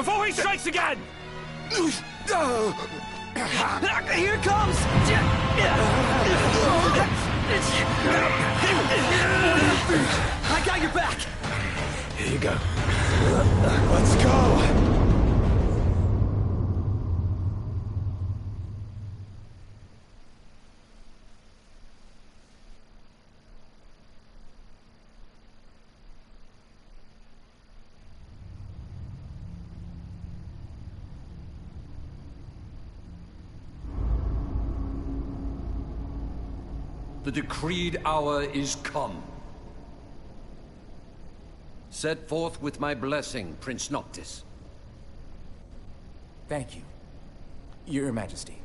Before he strikes again! Here comes! I got your back! Here you go. Let's go! The decreed hour is come. Set forth with my blessing, Prince Noctis. Thank you, Your Majesty.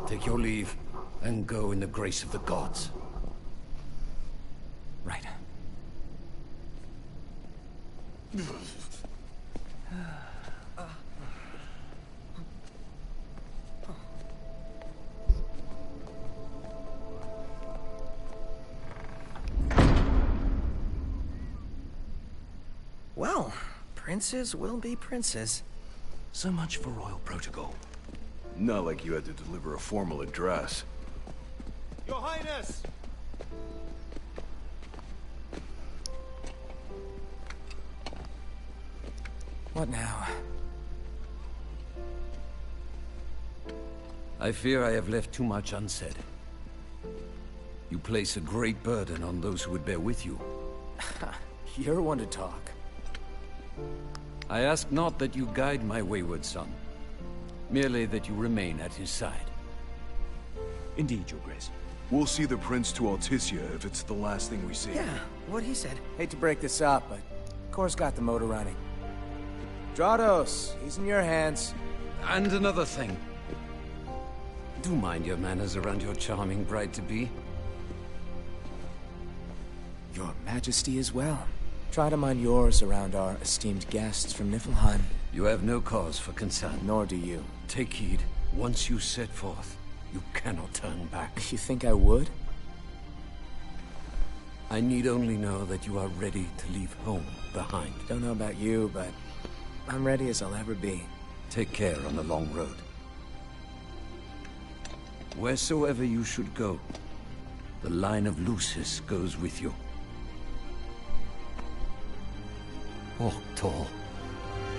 Take your leave, and go in the grace of the gods. Right. Well, princes will be princes. So much for royal protocol. Not like you had to deliver a formal address. Your Highness! What now? I fear I have left too much unsaid. You place a great burden on those who would bear with you. You're one to talk. I ask not that you guide my wayward son, merely that you remain at his side. Indeed, Your Grace. We'll see the prince to Alticia if it's the last thing we see. Yeah, what he said. Hate to break this up, but Kor's got the motor running. Drados, he's in your hands. And another thing. Do mind your manners around your charming bride-to-be. Your Majesty as well. Try to mind yours around our esteemed guests from Niflheim. You have no cause for concern. Nor do you. Take heed. Once you set forth, you cannot turn back. You think I would? I need only know that you are ready to leave home behind. Don't know about you, but I'm ready as I'll ever be. Take care on the long road. Wheresoever you should go, the line of Lucis goes with you. Walk tall,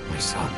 my son.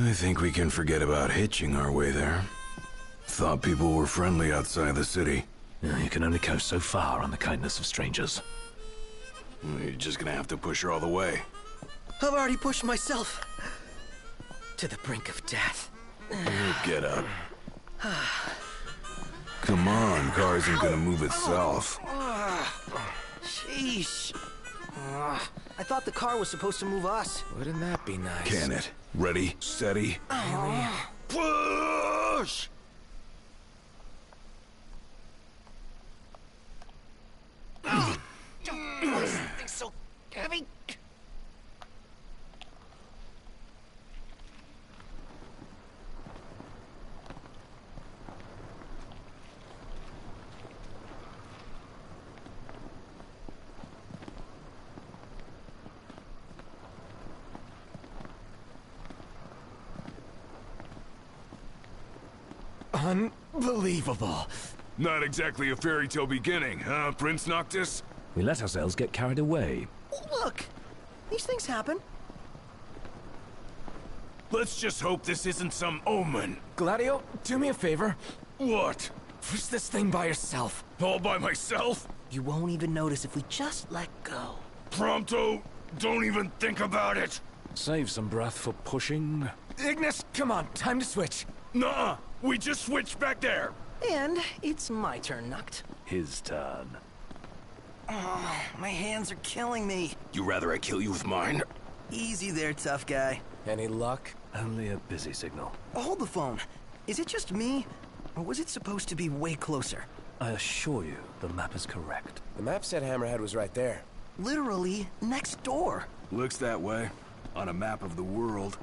I think we can forget about hitching our way there. Thought people were friendly outside the city. You can only go so far on the kindness of strangers. You're just gonna have to push her all the way. I've already pushed myself to the brink of death. Get up. Come on, car isn't gonna move itself. Sheesh. I thought the car was supposed to move us. Wouldn't that be nice? Can it? Ready, steady. Push! It's so heavy. Unbelievable. Not exactly a fairy tale beginning, huh, Prince Noctis? We let ourselves get carried away. Look, these things happen. Let's just hope this isn't some omen. Gladio, do me a favor. What? Push this thing by yourself. All by myself? You won't even notice if we just let go. Prompto, don't even think about it. Save some breath for pushing. Ignis, come on, time to switch. Nuh-uh, we just switched back there. And it's my turn, Noct. His turn. Oh, my hands are killing me. You rather I kill you with mine? Easy there, tough guy. Any luck? Only a busy signal. Hold the phone. Is it just me? Or was it supposed to be way closer? I assure you, the map is correct. The map said Hammerhead was right there. Literally next door. Looks that way. On a map of the world.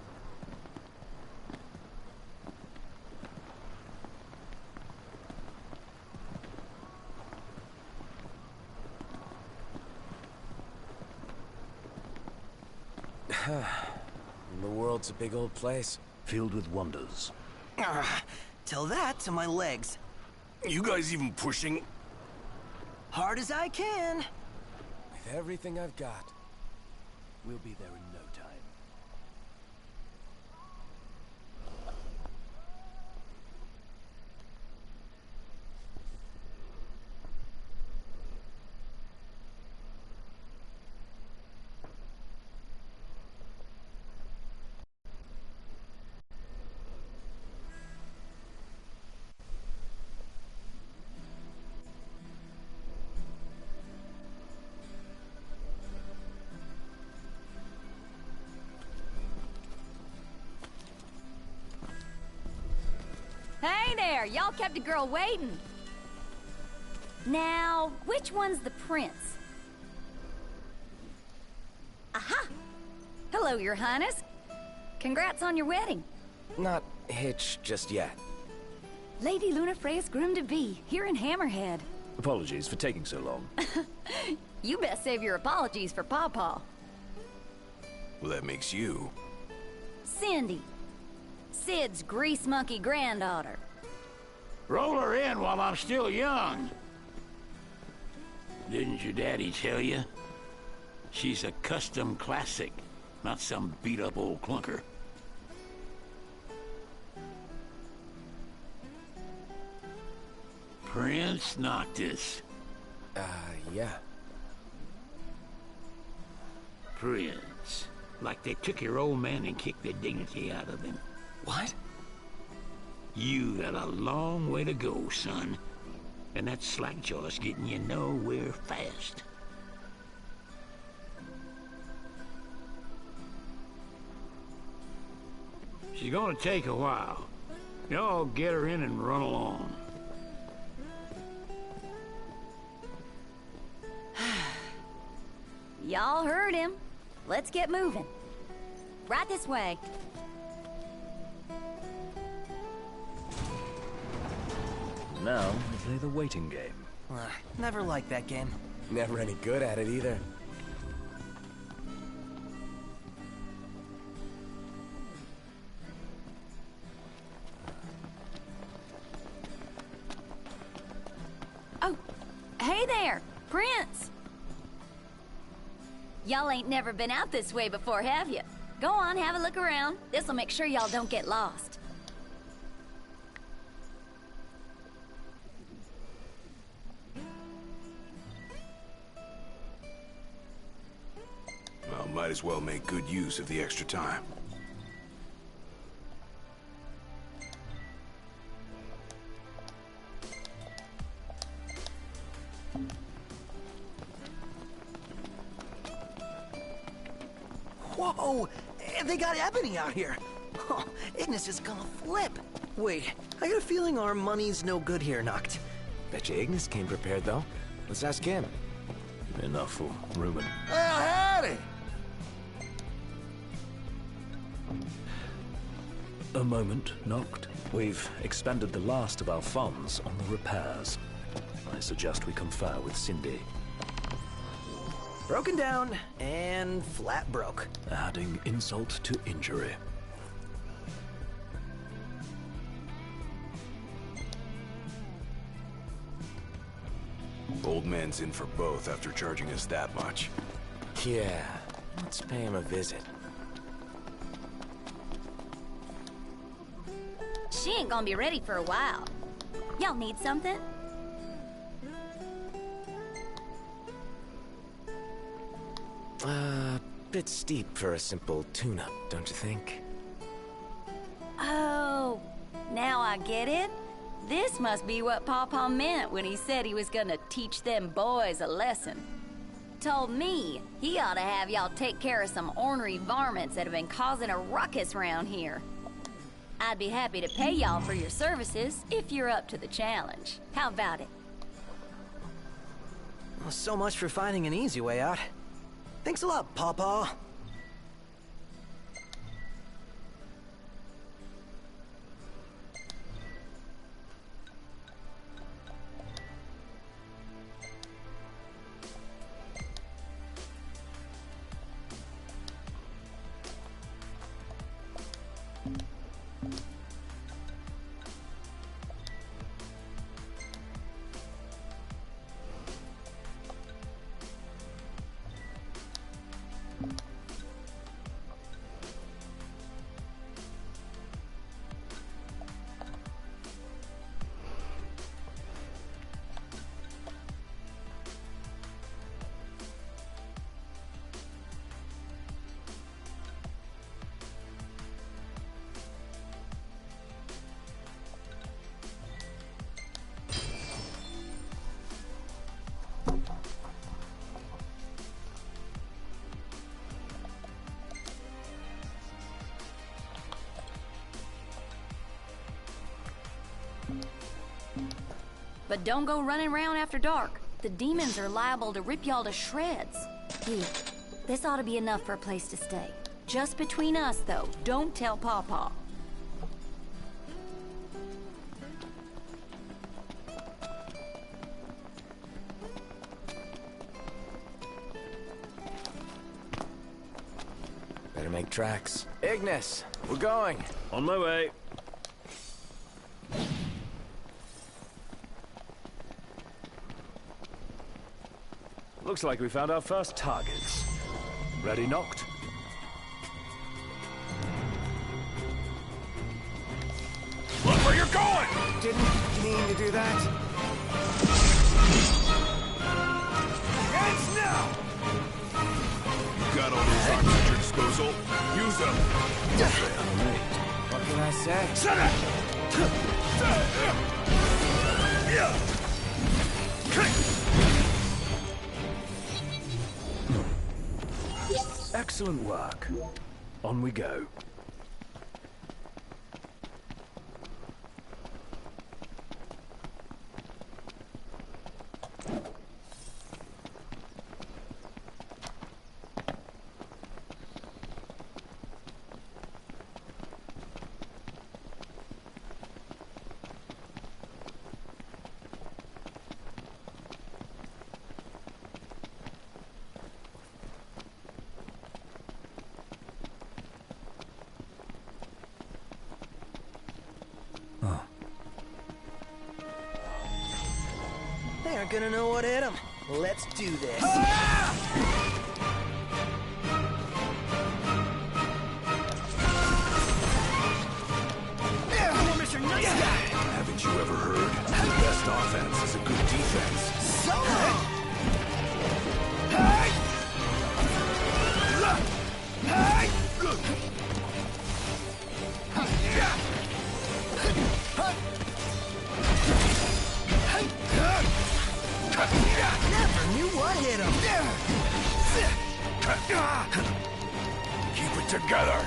The world's a big old place. Filled with wonders. Tell that to my legs. You guys even pushing? Hard as I can. With everything I've got. We'll be there in no time. Hey there! Y'all kept a girl waiting. Now, which one's the prince? Aha! Hello, Your Highness. Congrats on your wedding. Not hitched just yet. Lady Lunafreya's groom-to-be, here in Hammerhead. Apologies for taking so long. You best save your apologies for Pawpaw. Well, that makes you. Cindy. Sid's grease monkey granddaughter. Roll her in while I'm still young. Didn't your daddy tell you? She's a custom classic, not some beat-up old clunker. Prince Noctis. Yeah. Prince. Like they took your old man and kicked the dignity out of him. What? You got a long way to go, son. And that slackjaw's getting you nowhere fast. She's gonna take a while. Y'all get her in and run along. Y'all heard him. Let's get moving. Right this way. Now, we play the waiting game. Never liked that game. Never any good at it either. Oh, hey there, Prince. Y'all ain't never been out this way before, have you? Go on, have a look around. This'll make sure y'all don't get lost. Well, might as well make good use of the extra time. Whoa! They got Ebony out here. Oh, Ignis is gonna flip. Wait, I got a feeling our money's no good here, Noct. Bet you Ignis came prepared, though. Let's ask him. Enough for Rumen. Well, howdy! A moment, Noct. We've expended the last of our funds on the repairs. I suggest we confer with Cindy. Broken down and flat broke. Adding insult to injury. Old man's in for both after charging us that much. Yeah, let's pay him a visit. She ain't gonna be ready for a while. Y'all need something? Bit steep for a simple tune-up, don't you think? Oh, now I get it. This must be what Pawpaw meant when he said he was gonna teach them boys a lesson. Told me he ought to have y'all take care of some ornery varmints that have been causing a ruckus around here. I'd be happy to pay y'all for your services if you're up to the challenge. How about it? Well, so much for finding an easy way out. Thanks a lot, Pawpaw. But don't go running around after dark. The demons are liable to rip y'all to shreds. Here, this ought to be enough for a place to stay. Just between us, though. Don't tell Pawpaw. Better make tracks. Ignis, we're going. On my way. Looks like we found our first targets. Ready, Noct? Look where you're going! Didn't mean to do that. Hands now! You got all those arms at your disposal. Use them. What can I say? Shut it! Excellent work. On we go. They aren't gonna know what hit them. Let's do this. Mr. Nice Guy! Haven't you ever heard? The best offense is a good defense. So never knew what hit him. Keep it together.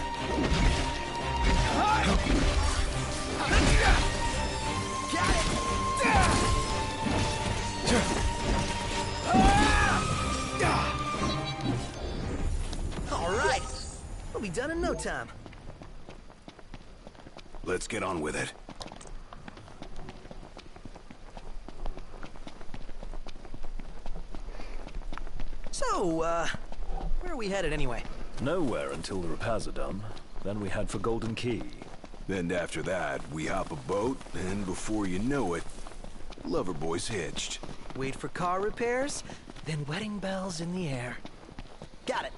Got it. All right. We'll be done in no time. Let's get on with it. So, where are we headed anyway? Nowhere until the repairs are done. Then we head for Golden Key. Then after that, we hop a boat, and before you know it, Loverboy's hitched. Wait for car repairs, then wedding bells in the air. Got it.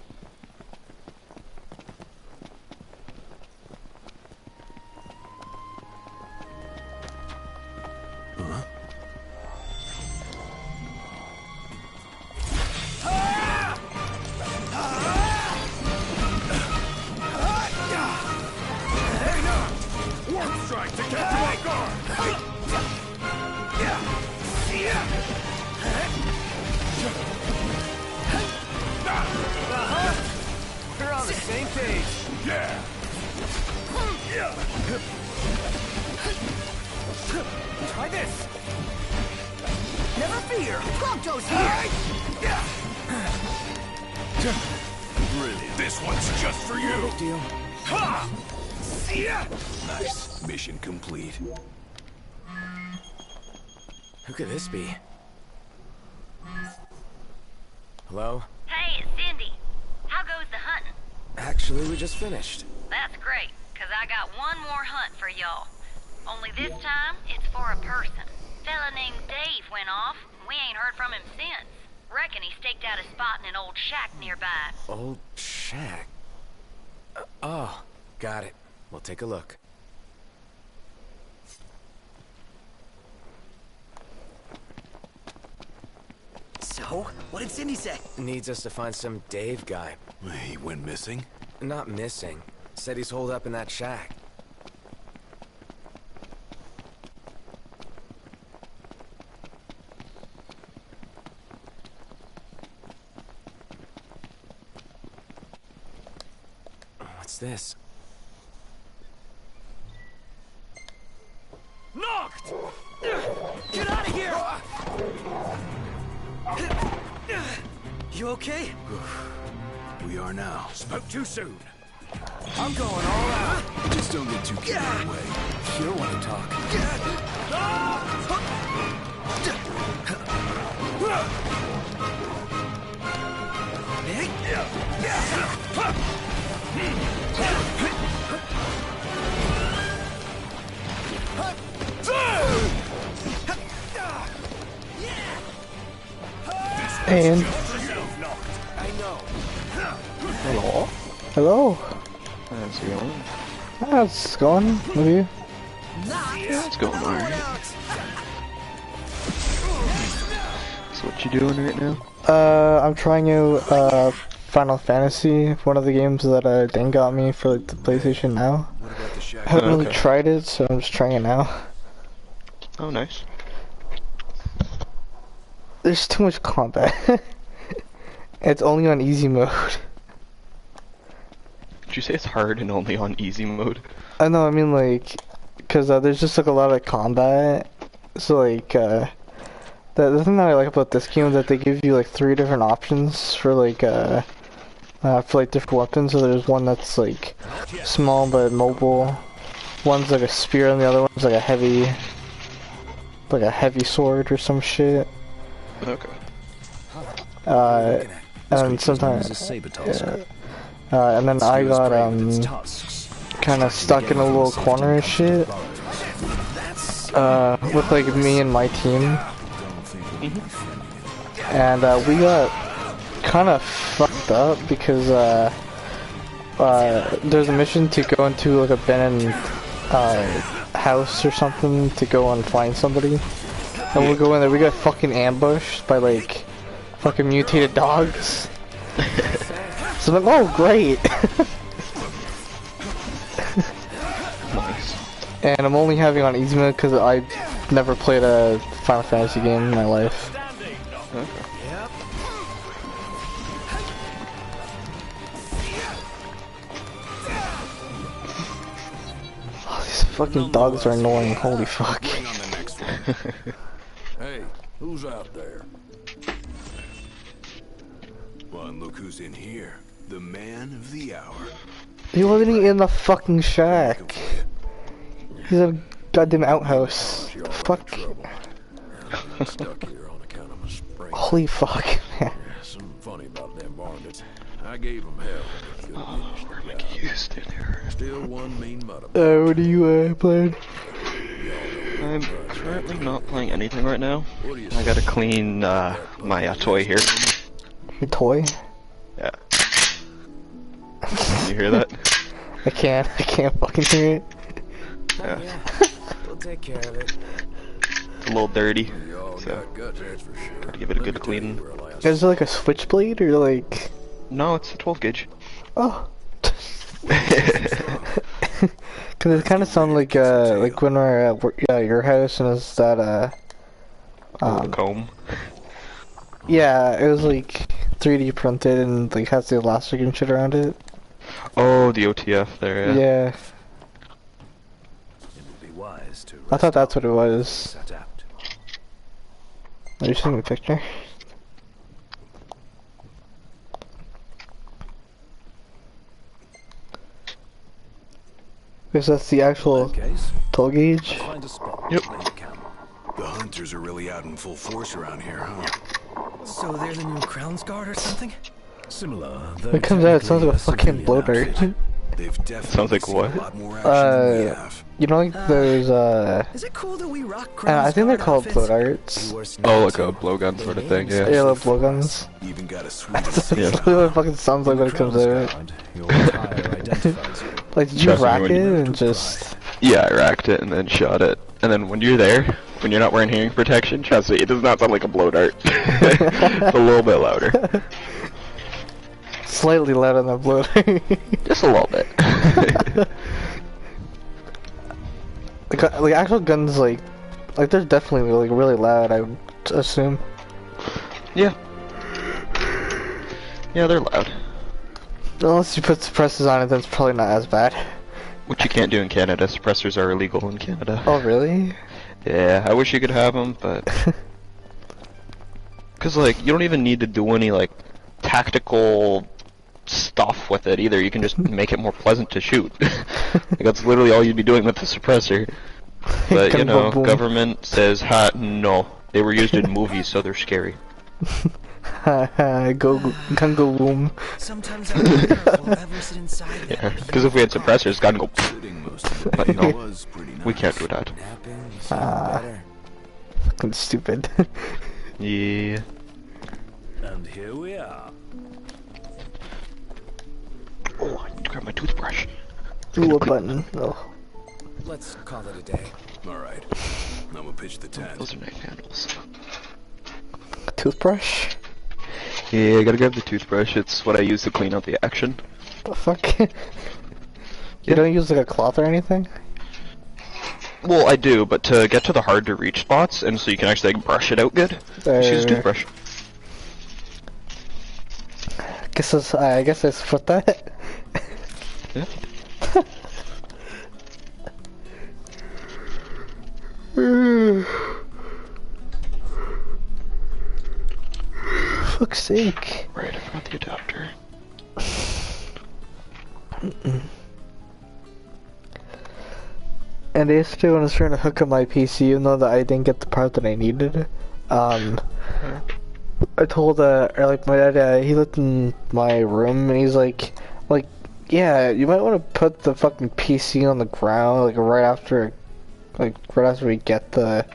We're on the same page. Yeah. Try this. Never fear. Prompto's here. Really, this one's just for you. Big deal. Ha! See ya! Nice. Mission complete. Who could this be? Hello? Hey, it's Cindy. How goes the hunting? Actually, we just finished. That's great, because I got one more hunt for y'all. Only this time, it's for a person. Fella named Dave went off, and we ain't heard from him since. Reckon he staked out a spot in an old shack nearby. Old shack. Oh, got it. We'll take a look. So, what did Cindy say? Needs us to find some Dave guy. He went missing? Not missing. Said he's holed up in that shack. What's this? Knocked! Get out of here! You okay? We are now. Spoke too soon. I'm going all out. Just don't get too carried away. You don't want to talk. And Hello? hello, How's it going? how's it going with you? It's going alright. So what you doing right now? I'm trying out Final Fantasy, one of the games that Dan got me for like the PlayStation Now. What about the shack? I haven't really Okay. tried it, so I'm just trying it now. Oh, nice. There's too much combat. It's only on easy mode. Did you say it's hard and only on easy mode? I know, I mean like, cause there's just like a lot of combat. So like, the thing that I like about this game is that they give you like 3 different options for like different weapons. So there's one that's like small but mobile. One's like a spear, and the other one's like a heavy sword or some shit. Okay. And sometimes, and then I got kind of stuck in a little corner and shit. With like me and my team, and we got kind of fucked up because there's a mission to go into like a abandoned house or something to go and find somebody, and we'll go in there. We got fucking ambushed by like fucking mutated dogs. So I'm like, oh great. Nice. And I'm only having on easy mode because I've never played a Final Fantasy game in my life. Okay. Oh, these fucking dogs are annoying, holy fuck. Bring on the next one. Hey, who's out there? Well, and look who's in here. The man of the hour. He wasn't even in the fucking shack. He's in a goddamn outhouse. Fuck. I'm stuck here on account of my sprain. Holy fuck, man. Something funny about them varmints. I gave them hell. They couldn't finish the job. Houston here. Still one mean mother. What are you playing? I'm currently not playing anything right now. I gotta clean my toy here. Your toy? Yeah. Can you hear that? I can't fucking hear it. Yeah. We'll take care of it. It's a little dirty, so gotta give it a good clean. Is it like a switchblade or like? No, it's a 12 gauge. Oh. Cause it kind of sounded like when we're at your house and it's that The comb. yeah, it was like 3D printed and like has the elastic and shit around it. Oh, the OTF there. Yeah. It would be wise to I thought that's what it was. adapt. Are you seeing a picture? Because that's the actual Case, toll gauge. find a spot Yep. where you can. The hunters are really out in full force around here, huh? So they're the new Crown's Guard or something? Similar, though It comes out, it sounds like a fucking civilian blow dart. outfit. They've definitely Sounds like seen what? a lot more action than we have. You know, like those Is it cool that we rock I Crown's think they're Guard called outfits? blow darts. Oh, like a blowgun sort of thing, yeah. Yeah, like blowguns. Even got a sweet That's literally what it fucking sounds like when it comes out. Guard, your attire identifies you. Like, did you Trust me, rack when it you- and just... Yeah, I racked it and then shot it. And then when you're there, when you're not wearing hearing protection, trust me, it does not sound like a blow dart. It's a little bit louder. Slightly louder than a blow dart. Just a little bit. Like actual guns, like they're definitely like really loud. I would assume. Yeah. Yeah, they're loud. Unless you put suppressors on it, then it's probably not as bad. Which you can't do in Canada. Suppressors are illegal in Canada. Oh really? Yeah, I wish you could have them, but... Because, like, you don't even need to do any, like, tactical stuff with it either. You can just make it more pleasant to shoot. Like, that's literally all you'd be doing with the suppressor. But, you know, Boom. government says, no. They were used in movies, so they're scary. Gun go boom. Sometimes I wonder if we'll ever sit inside that Yeah, because if we had suppressors, gun go... Shooting most of the But day no, was pretty nice. we can't do that. Napping, better. Fucking stupid. Yeah. And here we are. Oh, I need to grab my toothbrush. Ooh, a button. Oh. Let's call it a day. Alright, I'm gonna pitch the tent. Those are knife handles. Toothbrush? Yeah, I gotta grab the toothbrush. It's what I use to clean out the action. The fuck? You don't use like a cloth or anything? Well, I do, but to get to the hard to reach spots, and so you can actually like, brush it out good, just use a toothbrush. I guess I split that. Yeah. Fuck's sake. Right, I forgot the adapter. And yesterday when I was trying to hook up my PC, even though that I didn't get the part that I needed, I told, or like my dad, he looked in my room and he's like, yeah, you might want to put the fucking PC on the ground, like right after we get the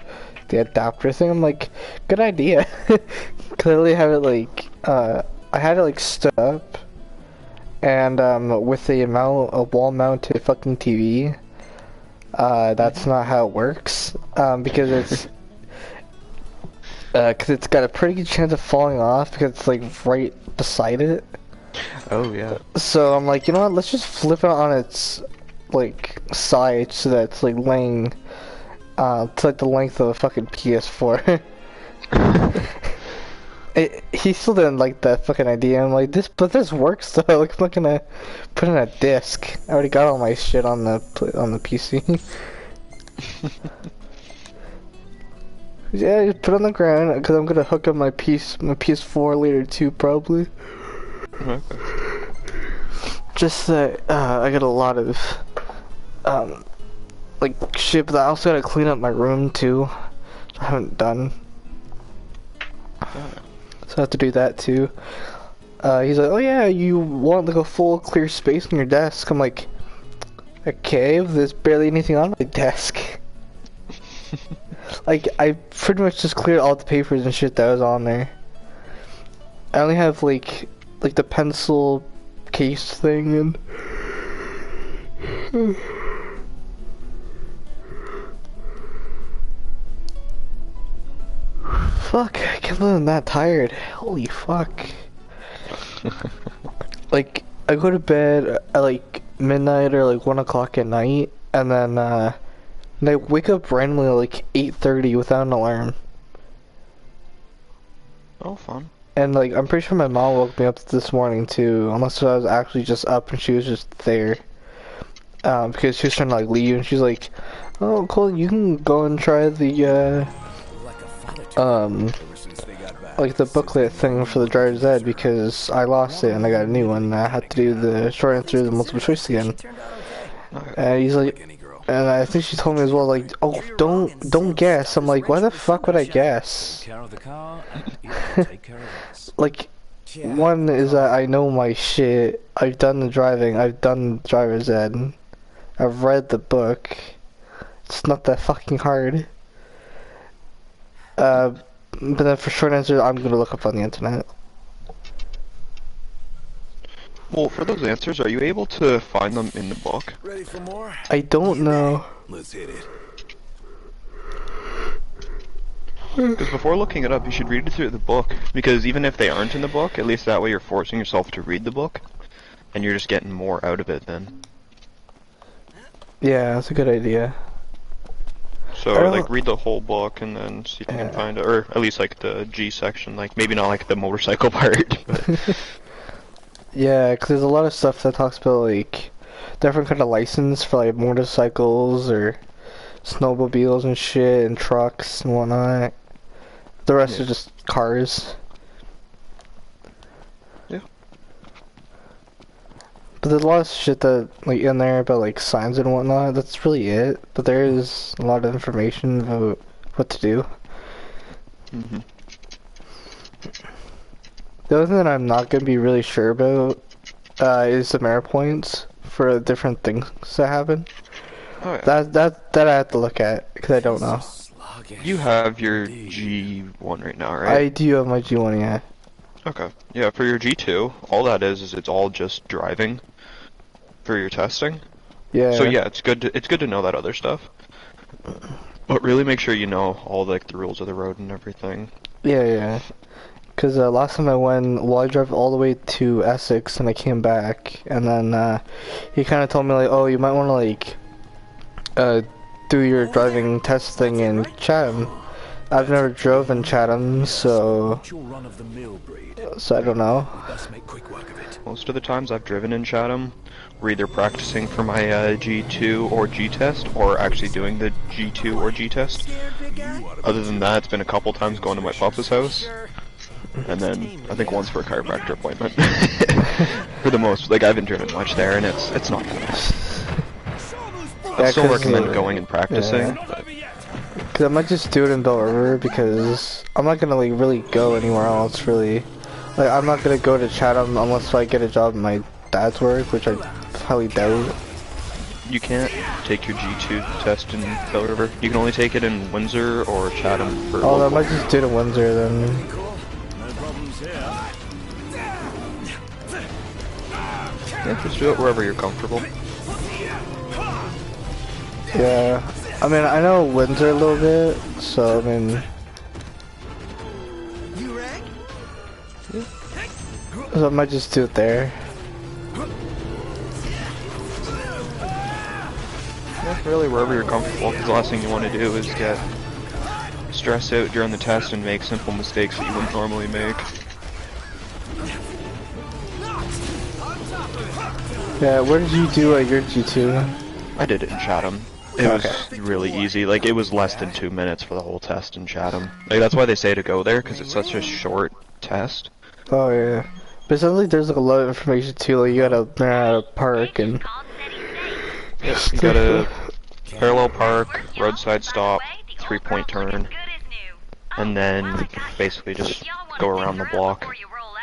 adapter thing. I'm like, good idea. Clearly have it like, I had it like stood up, and with a wall-mounted fucking TV. That's not how it works, because it's got a pretty good chance of falling off because it's like right beside it. Oh yeah. So I'm like, you know what, let's just flip it on its like side so that it's like laying to like the length of a fucking PS4. He still didn't like that fucking idea. I'm like, this works though. Like, I'm not gonna put in a disc. I already got all my shit on the PC. Yeah, just put it on the ground because I'm gonna hook up my PS4 later too, probably. Okay. Just that I got a lot of like shit, but I also gotta clean up my room too. Which I haven't done. So I have to do that too. He's like, oh yeah, you want like a full clear space on your desk. I'm like, okay, there's barely anything on my desk. Like, I pretty much just cleared all the papers and shit that was on there. I only have like the pencil case thing and fuck, I can't believe I'm that tired. Holy fuck. Like, I go to bed at like midnight or like 1 o'clock at night, and then I wake up randomly at like 8:30 without an alarm. Oh, fun. And like, I'm pretty sure my mom woke me up this morning too, unless I was actually just up and she was just there. Because she was trying to like leave, and she's like, "Oh, Cole, you can go and try the like the booklet thing for the driver's ed, because I lost it and I got a new one. And I had to do the short answer, the multiple choice again." And he's like, and I think she told me as well, like, "Oh, don't guess." I'm like, "Why the fuck would I guess?" Care of the car, and it'll take care of us. Like, one is that I know my shit. I've done the driving. I've done driver's ed. I've read the book. It's not that fucking hard. But then for short answer, I'm gonna look up on the internet. Well, for those answers, are you able to find them in the book? Ready for more? I don't know. Let's hit it. Because before looking it up, you should read it through the book. Because even if they aren't in the book, at least that way you're forcing yourself to read the book. And you're just getting more out of it then. Yeah, that's a good idea. So, like, read the whole book and then see if you can find it. Or at least, like, the G section. Like, maybe not, like, the motorcycle part. But Yeah, because there's a lot of stuff that talks about, like, different kind of license for, like, motorcycles or snowmobiles and shit and trucks and whatnot. The rest are just cars. Yeah. But there's a lot of shit that, like, in there about, like, signs and whatnot. That's really it. But there is a lot of information about what to do. Mm-hmm. The other thing that I'm not going to be really sure about is the merit points for different things that happen. Oh, yeah. That I have to look at, because I don't know. You have your G1 right now, right? I do have my G1, yeah. Okay. Yeah, for your G2, all that is it's all just driving for your testing. Yeah. So yeah, it's good to know that other stuff. But really make sure you know all like the rules of the road and everything. Yeah. Because last time I went, well, I drove all the way to Essex and I came back, and then he kind of told me like, "Oh, you might want to like do your driving test thing in Chatham." I've never drove in Chatham, so I don't know. Most of the times I've driven in Chatham, we're either practicing for my G2 or G test, or actually doing the G2 or G test. Other than that, it's been a couple times going to my papa's house, and then I think once for a chiropractor appointment. For the most, like I haven't driven much there, and it's not good. I still recommend going and practicing. Yeah. Cause I might just do it in Bell River, because I'm not gonna like really go anywhere else really. Like I'm not gonna go to Chatham unless I get a job in my dad's work, which I highly doubt. You can't take your G2 test in Bell River. You can only take it in Windsor or Chatham for Oh, I local. might just do it in Windsor then. Yeah, just do it wherever you're comfortable. Yeah, I mean I know Windsor a little bit, so I mean. So I might just do it there. Yeah, really wherever you're comfortable, because the last thing you want to do is get stressed out during the test and make simple mistakes that you wouldn't normally make. Yeah, where did you do your G2? I did it in Chatham. It was really easy, like it was less than 2 minutes for the whole test in Chatham. Like that's why they say to go there, because it's such a short test. Oh yeah. But it sounds like there's like a lot of information too, like you gotta learn how to park and... Yep, you gotta parallel park, roadside stop, 3-point turn, and then basically just go around the block.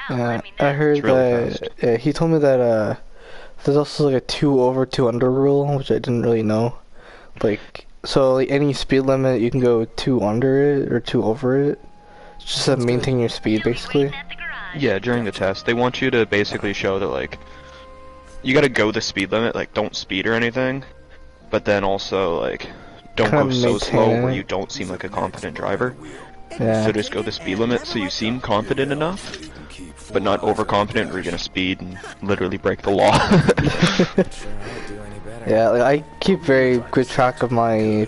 Yeah, I heard that, he told me that there's also like a 2 over 2 under rule, which I didn't really know. Like, So like any speed limit, you can go 2 under it or 2 over it. It's just to maintain your speed, basically. Yeah, during the test, they want you to basically show that, like, you gotta go the speed limit, like, don't speed or anything, but then also, like, don't go so slow where you don't seem like a confident driver. Yeah. So just go the speed limit so you seem confident enough, but not overconfident or you're gonna speed and literally break the law. Yeah, like, I keep very good track of my,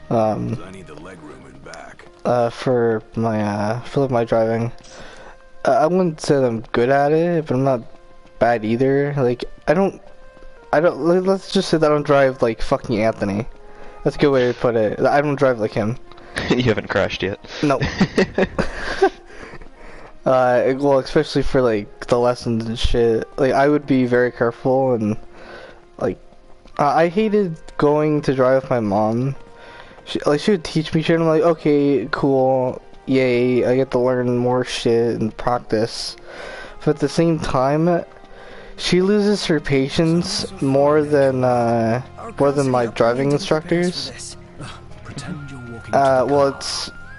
I need the legroom in back. for my driving. I wouldn't say that I'm good at it, but I'm not bad either. Like, let's just say that I don't drive like fucking Anthony. That's a good way to put it. I don't drive like him. You haven't crashed yet. No. Well, especially for like the lessons and shit. Like, I would be very careful and like, I hated going to drive with my mom. She would teach me shit. And I'm like, okay, cool, yay, I get to learn more shit and practice. But at the same time, she loses her patience more than my driving instructors. Well,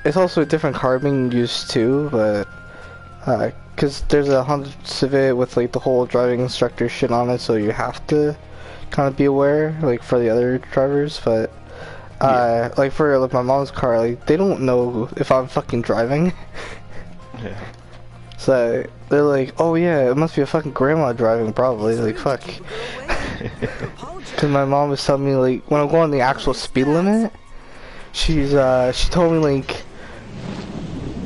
it's also a different car being used too, but cause there's a Honda Civic with like the whole driving instructor shit on it, so you have to kind of be aware, like for the other drivers. But like for like my mom's car, like they don't know if I'm fucking driving. Yeah. So they're like, oh yeah, it must be a fucking grandma driving probably. Like, fuck. Cause my mom was telling me, like, when I'm going the actual speed limit, she told me, like,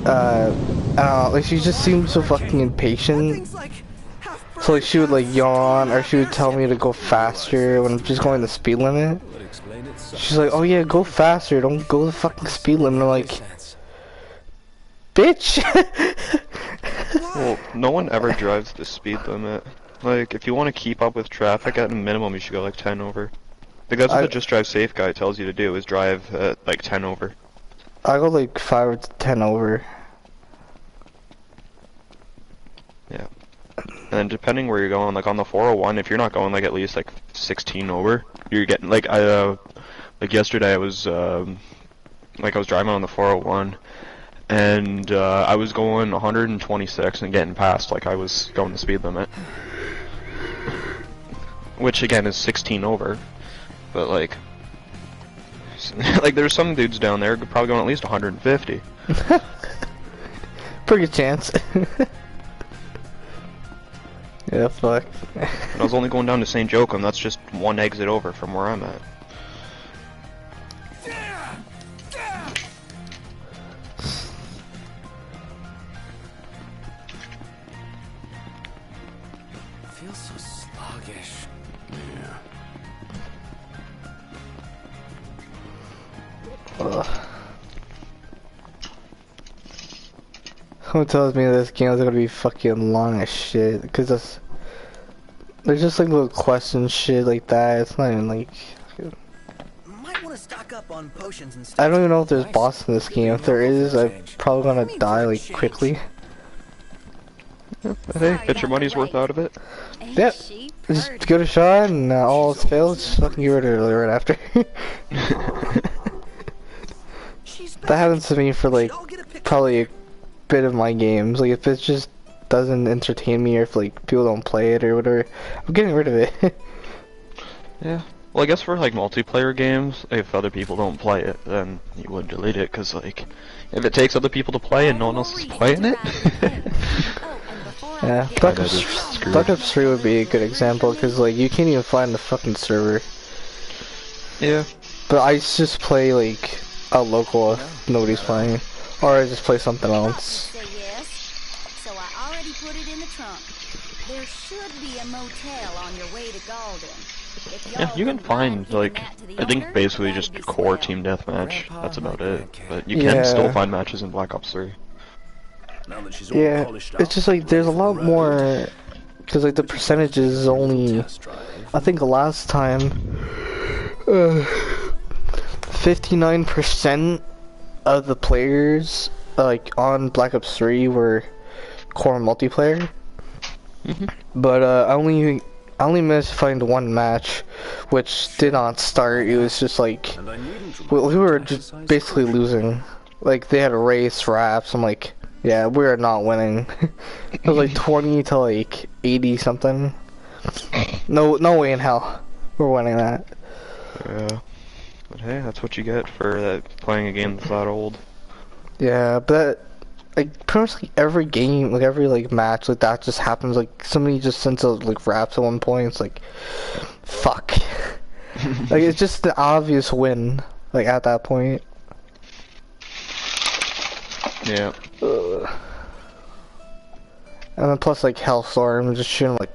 I don't know, like, she just seemed so fucking impatient. So like she would like yawn, or she would tell me to go faster when I'm just going the speed limit. She's like, oh yeah, go faster, don't go the fucking speed limit. I'm like, bitch. Well, no one ever drives the speed limit. Like, if you want to keep up with traffic, at a minimum, you should go like 10 over. Like, that's what the Just Drive Safe guy tells you to do, is drive at like 10 over. I go like 5 to 10 over. Yeah. And then depending where you're going, like on the 401, if you're not going like at least like 16 over, you're getting like like yesterday I was driving on the 401. And I was going 126 and getting past like I was going the speed limit. Which again is 16 over. But like there's some dudes down there probably going at least 150. Pretty good chance. Yeah, fuck. And I was only going down to St. Joachim, that's just one exit over from where I'm at. Feels so sluggish. Yeah. Someone tells me this game is gonna be fucking long as shit, because there's just like little questions shit like that. It's not even like... Might want to stock up on potions and stuff. I don't even know if there's boss in this game. If there is, I'm probably gonna die like quickly. Hey, get your money's worth out of it. Yep. Just give it a shot, and all else fails, just fucking get rid of it right after. That happens to me for like probably a bit of my games. Like if it just doesn't entertain me, or if like people don't play it or whatever, I'm getting rid of it. Yeah. Well, I guess for like multiplayer games, if other people don't play it, then you would delete it, because like, if it takes other people to play and no one else is playing it. Yeah, Black Ops 3 would be a good example, because like you can't even find the fucking server. Yeah. But I just play like a local if nobody's playing, or I just play something else. So I already put it in the trunk. There should be a motel on your way to Galden. Yeah, you can find like, I think basically just core team deathmatch. That's about it. But you can still find matches in Black Ops 3. Yeah, it's just like there's a lot more, because like the percentage is only, I think last time, 59% of the players like on Black Ops 3 were core multiplayer. But I I only managed to find one match, which did not start. It was just like we were just basically losing. Like they had a race, raps. I'm like, yeah, we're not winning. It was like 20 to like 80 something. No way in hell we're winning that. Yeah. But hey, that's what you get for playing a game that's that old. Yeah, but like pretty much like every game, like every like match like that just happens. Like somebody just sends out like raps at one point. It's like, fuck. Like it's just the obvious win. Like at that point. Yeah. And then plus like Hellstorm just shooting like,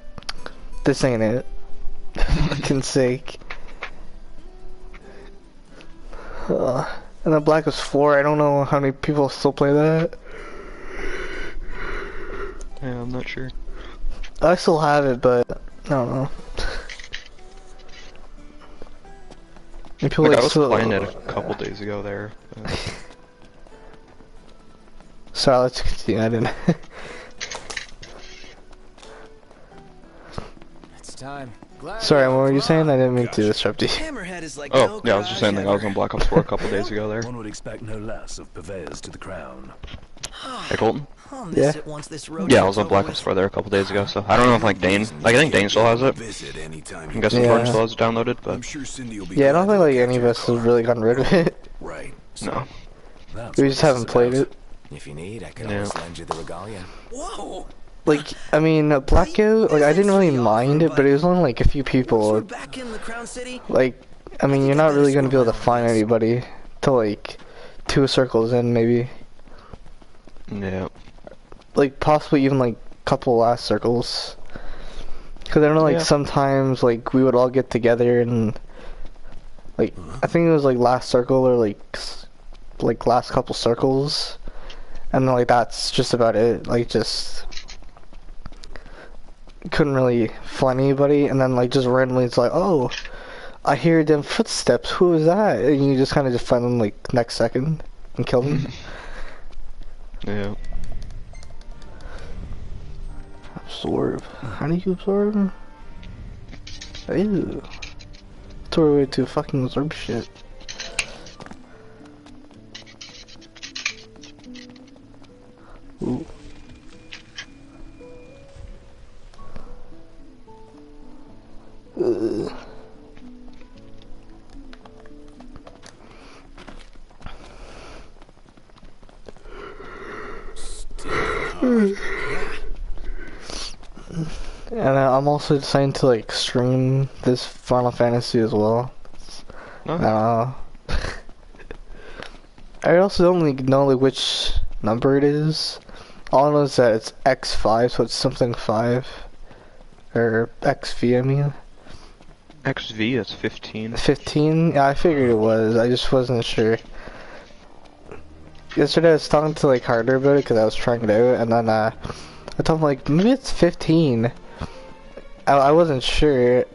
this ain't it. For fucking sake. And then Black Ops 4, I don't know how many people still play that. Yeah, I'm not sure. I still have it, but I don't know. And people Like, like I was still... playing it a couple days ago there. Sorry, let's continue. I didn't. It's time. Sorry, what were you saying? I didn't mean to disrupt you. Hammerhead is like Oh, no yeah, I was just saying, like, I was on Black Ops 4 a couple days ago there. One would expect no less of purveyors to the crown. Hey, Colton? I'll miss it once this road Yeah, I was on trip's Black over Ops 4 there a couple days ago, so I don't know if, like, Dane... Like, I think Dane still has it. Visit anytime. I'm guessing Torch still has it downloaded, but... I'm sure Cindy will be Yeah, I don't glad think to like look any at of your us has car. really gotten rid of it. Right. No. That's We what just this haven't is played about. it. If you need, I can Yeah. always lend you the regalia. Whoa! Like, I mean, Blackout, like, I didn't really mind it, but it was only like a few Once we're people. back in the Crown City, Like, I mean, you're not really gonna be able to find anybody till like 2 circles in, maybe. Yeah. Like, possibly even like couple last circles. Cause I don't know, like, Yeah. sometimes, like, we would all get together and, like, I think it was like last circle or like last couple circles. And then, like, that's just about it. Like, just couldn't really find anybody, and then like just randomly it's like, oh, I hear them footsteps, who is that? And you just kind of just find them like next second and kill them. Yeah. Absorb. How do you absorb? Ew. Throw away to fucking absorb shit. Ooh. And I'm also deciding to like stream this Final Fantasy as well. I also don't like, know like which number it is. All I know is that it's X5, so it's something 5. Or XV, I mean. XV, that's 15. 15? Yeah, I figured it was. I just wasn't sure. Yesterday I was talking to like Harder about it because I was trying it out, and then I told him like maybe it's 15. I wasn't sure,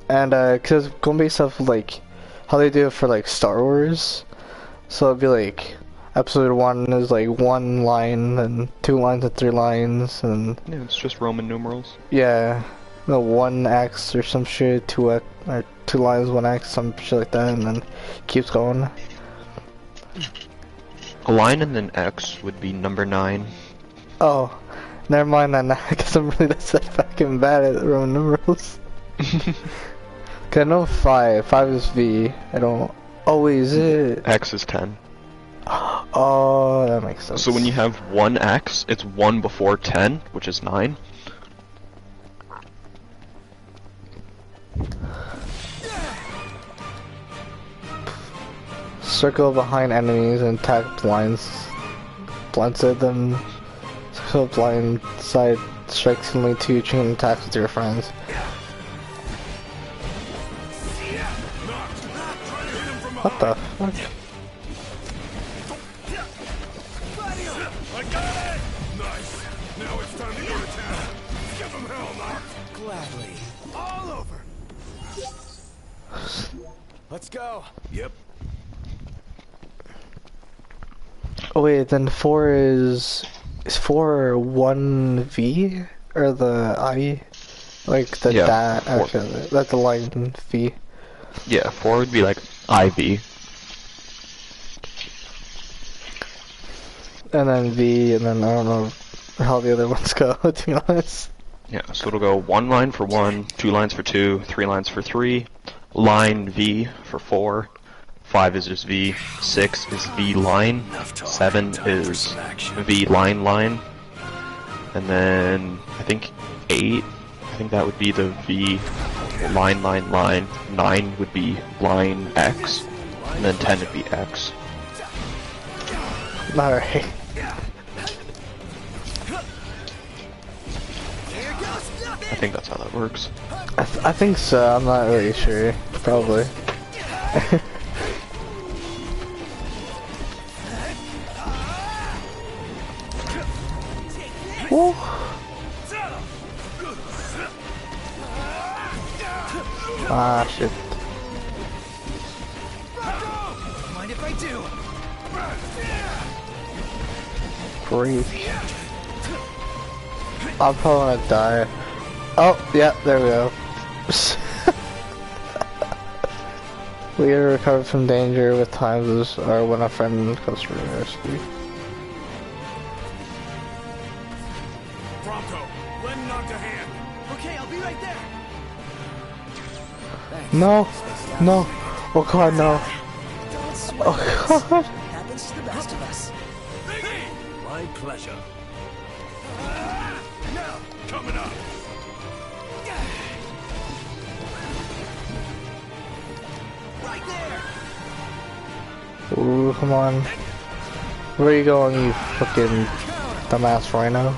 and because going based off like how they do it for like Star Wars, so it'd be like episode 1 is like 1 line, and 2 lines and 3 lines, and Yeah, it's just Roman numerals. yeah, no 1X or some shit, 2X or 2 lines 1X, some shit like that, and then keeps going. A line and then X would be number 9. Oh, never mind then, because I'm really that fucking bad at Roman numerals. Cause I know 5 is V, I don't, oh wait, is it? X is 10. Oh, that makes sense. So when you have 1X, it's 1 before 10, which is 9. Circle behind enemies and attack blindside them. Circle blind side strikes only 2 chain attacks with your friends. What the fuck? I got it! Nice. Now it's time to go to town. Give them hell, Noct. Gladly. All over. Let's go. Yep. Oh wait, then 4 is 4 1V or the I? Like the Yeah, that, 4. actually, that's the line V. Yeah, 4 would be like IV. And then V, and then I don't know how the other ones go, to be honest. Yeah, so it'll go 1 line for 1, 2 lines for 2, 3 lines for 3, line V for 4, 5 is just V, 6 is V line, 7 is V line line, and then I think 8, I think that would be the V line line line, 9 would be line X, and then 10 would be X. Alright. I think that's how that works. I think so, I'm not really sure. Probably. Woo. Ah, shit. Mind if I do? Great. I'm probably gonna die. Oh, yeah, there we go. We gotta recover from danger with times or when a friend comes for rescue. Pronto, lend knocked a hand. Okay, I'll be right there. No, no. Oh god, no. Don't sweat. Oh god. Happens to the best of us. My pleasure. Now, coming up. Right there. Ooh, come on. Where are you going, you fucking dumbass rhino?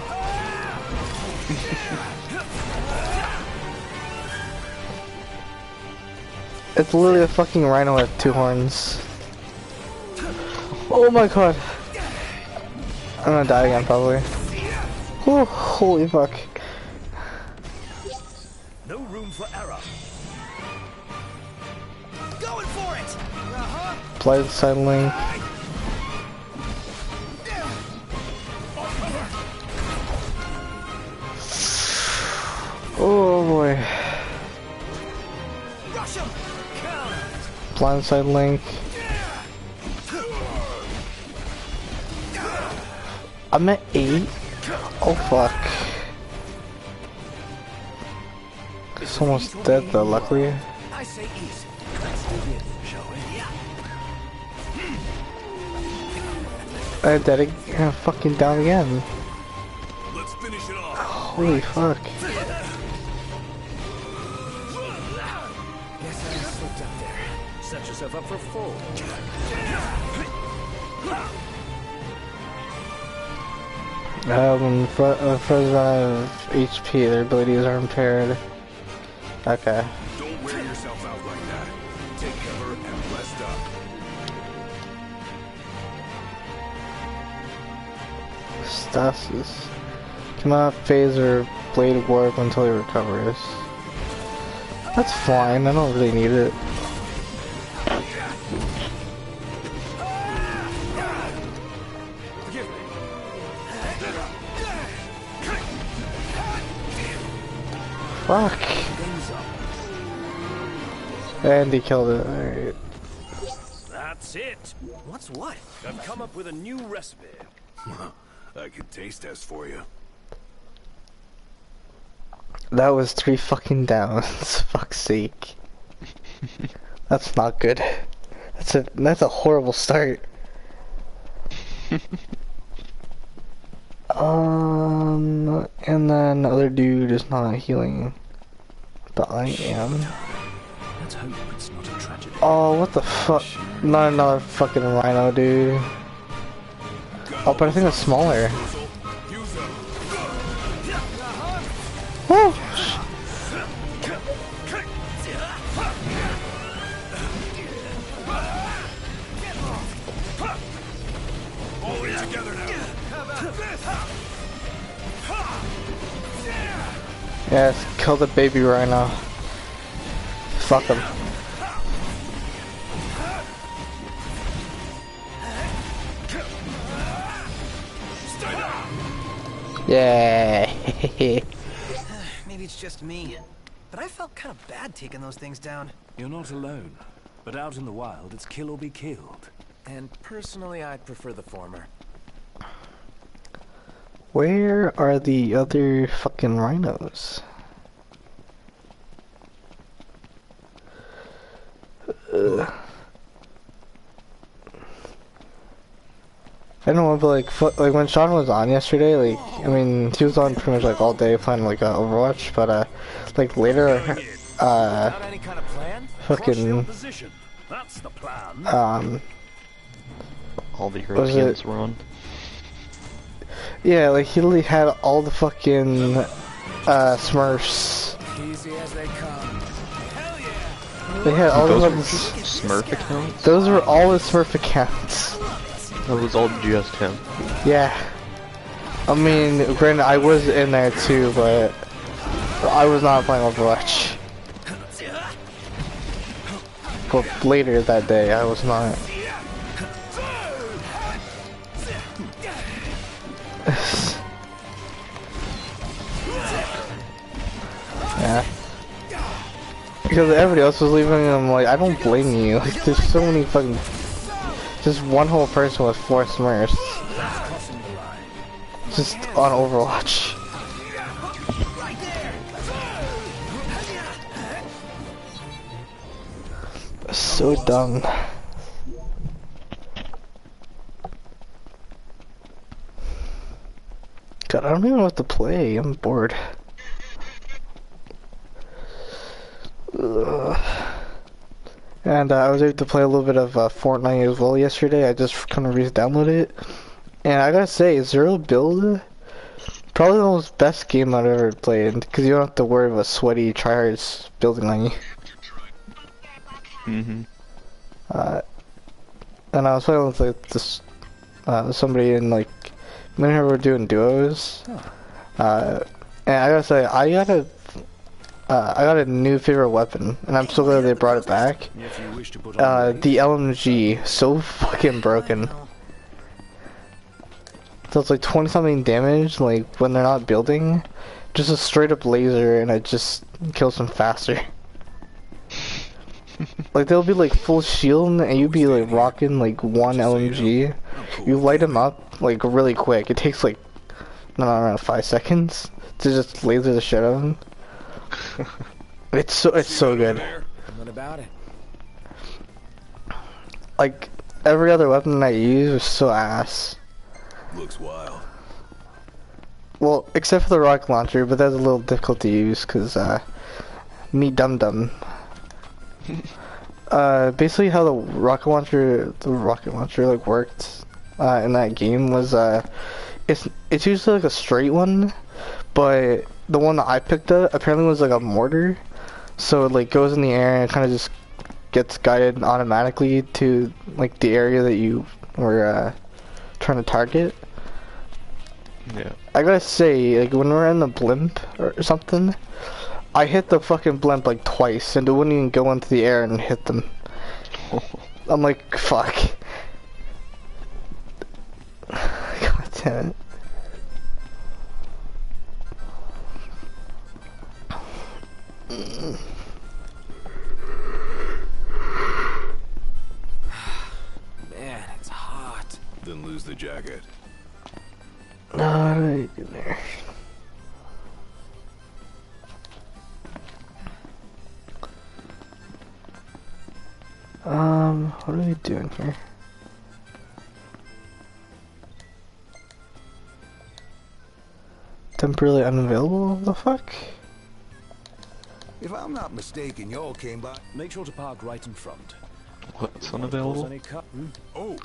It's literally a fucking rhino with 2 horns. Oh my god. I'm gonna die again, probably. Oh, holy fuck. No room for error. Going for it. Play the side link. Oh boy. Rush him. Blindside link. I'm at 8. Oh fuck. It's almost dead though, luckily. I say easy. Let's begin, shall we? I dead again. Fucking down again. Let's finish it off. Holy fuck. Guess I slipped up there. Set yourself up for fall. When frozen out of HP, their abilities are impaired. Okay. Don't wear yourself out like that. Take cover and rest up. Stasis. Cannot phase or blade work until he recovers. That's fine, I don't really need it. Fuck. And he killed it. Alright. That's it. What's what? I've come up with a new recipe. I could taste test for you. That was 3 fucking downs. Fuck's sake. That's not good. That's a horrible start. And then the other dude is not healing. But I am. Let's hope it's not a tragedy. Oh, what the fuck? Not another fucking rhino, dude. Oh, but I think it's smaller. Woo! Yes, kill the baby rhino. Fuck him. Maybe Yeah. it's just me, but I felt kind of bad taking those things down. You're not alone. But out in the wild, it's kill or be killed. And personally, I'd prefer the former. Where are the other fucking rhinos? I don't know, but like when Sean was on yesterday, like, I mean, he was on pretty much like all day playing like Overwatch, but like later, fucking, all the Europeans were on. Yeah, like he literally had all the fucking Smurfs. Easy as they come. They had all those the were Smurf accounts? Those were all the Smurf accounts. That was all just him. Yeah. I mean, granted, I was in there too, but I was not playing Overwatch. But later that day, I was not. Yeah. Because everybody else was leaving, and I'm like, I don't blame you. Like, there's so many fucking... Just one whole person with 4 Smurfs. Just on Overwatch. So dumb. God, I don't even know what to play. I'm bored. Ugh. And I was able to play a little bit of Fortnite as well yesterday. I just kind of re-downloaded it. And I gotta say, Zero Build, probably the most best game I've ever played. Because you don't have to worry about sweaty tryhards building on you. Mm-hmm. And I was playing with like this, somebody in like, whenever we're doing duos. And I gotta say, I got a new favorite weapon, and I'm so glad they brought it back. The LMG, so fucking broken. So it's like 20 something damage, like when they're not building. Just a straight up laser, and it just kills them faster. Like they'll be like full shield, and you'd be like rocking like one LMG. You light them up like really quick. It takes like, no, around 5 seconds to just laser the shit out of them. It's so good. What about it? Like every other weapon I use was so ass. Looks wild. Well, except for the rocket launcher, but that's a little difficult to use because me dum dum. Basically how the rocket launcher like worked in that game was it's usually like a straight one, but the one that I picked up apparently was like a mortar, so it like goes in the air and it kind of just gets guided automatically to like the area that you were trying to target. Yeah. I gotta say, like when we're in the blimp or something, I hit the fucking blimp like twice and it wouldn't even go into the air and hit them. I'm like, fuck. God damn it. Man, it's hot. Then lose the jacket. Alright, in there. What are we doing here? Temporarily unavailable? What the fuck? If I'm not mistaken, y'all came by. Make sure to park right in front. What's unavailable? Oh,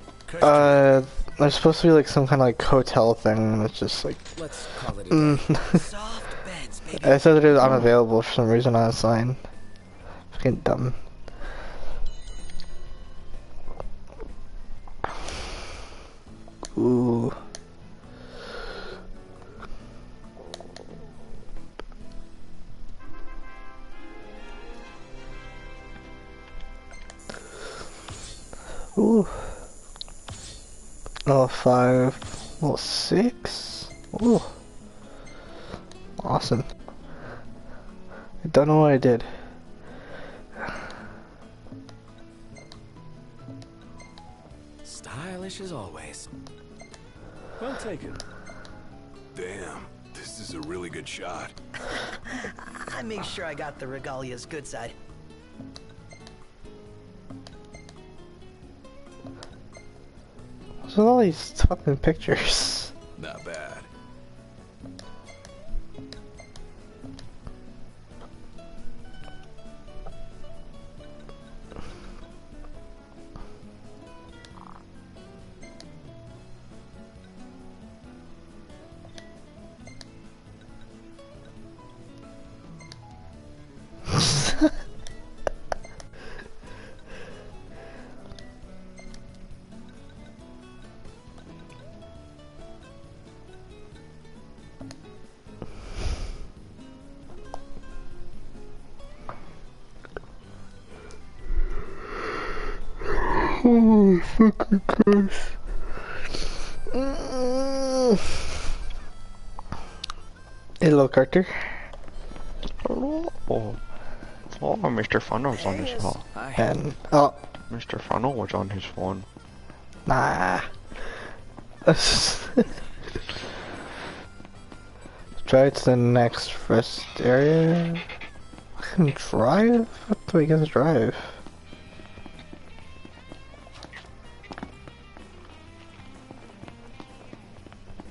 There's supposed to be like some kind of like hotel thing, and it's just like. Let's call it a day. Soft beds, baby. I said that it was unavailable for some reason on the sign. Fucking dumb. Ooh. Ooh. Level 5. Level 6. Ooh. Awesome. I don't know what I did. Stylish as always. Well taken. Damn, this is a really good shot. I make sure I got the regalia's good side. What's with all these fucking pictures? Not bad. Oh, fucking Christ. Hello, Carter. Hello. Oh, Mr. Funnel was on his phone. And, oh. Mr. Funnel was on his phone. Nah. Try to the next rest area. I can drive? What do I get to drive?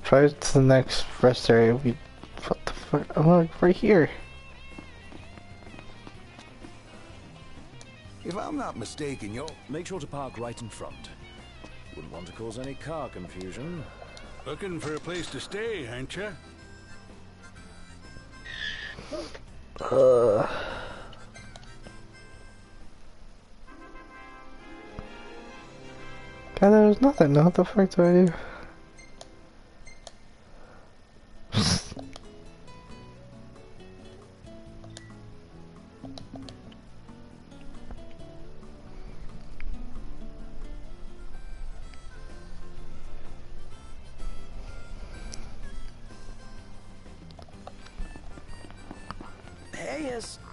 Try to the next rest area. What the fuck? I'm like right here. If I'm not mistaken, you'll... Make sure to park right in front. Wouldn't want to cause any car confusion. Looking for a place to stay, aren't you? God, there was nothing. What the fuck do I do?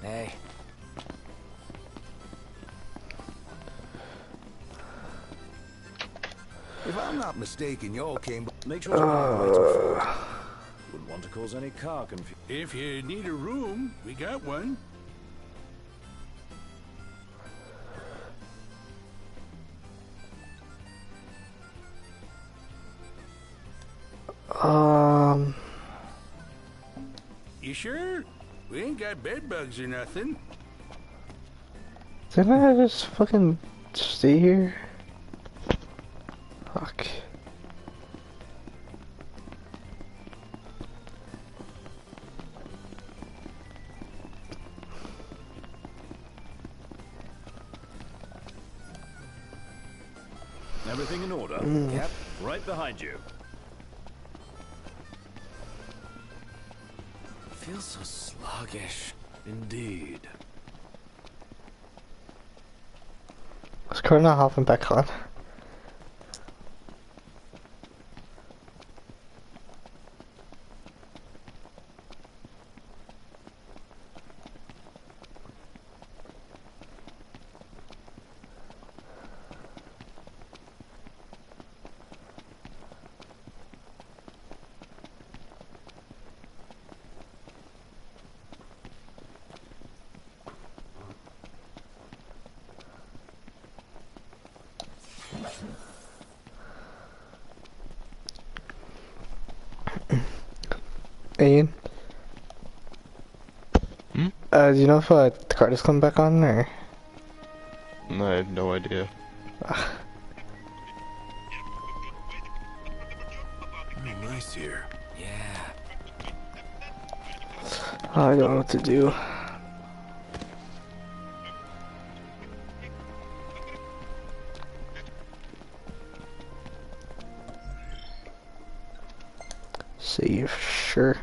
Hey. If I'm not mistaken, y'all came... Make sure to park right in front. Wouldn't want to cause any car confusion. If you need a room, we got one. You sure? We ain't got bed bugs or nothing. Didn't I just fucking stay here? Fuck. Everything in order? Yep. Right behind you. Feels so sluggish. Indeed. Is Corona hopping back on? Ian? Do you know if the card is coming back on, or? I have no idea. Oh, nice here. Yeah. I don't know what to do. Save, sure.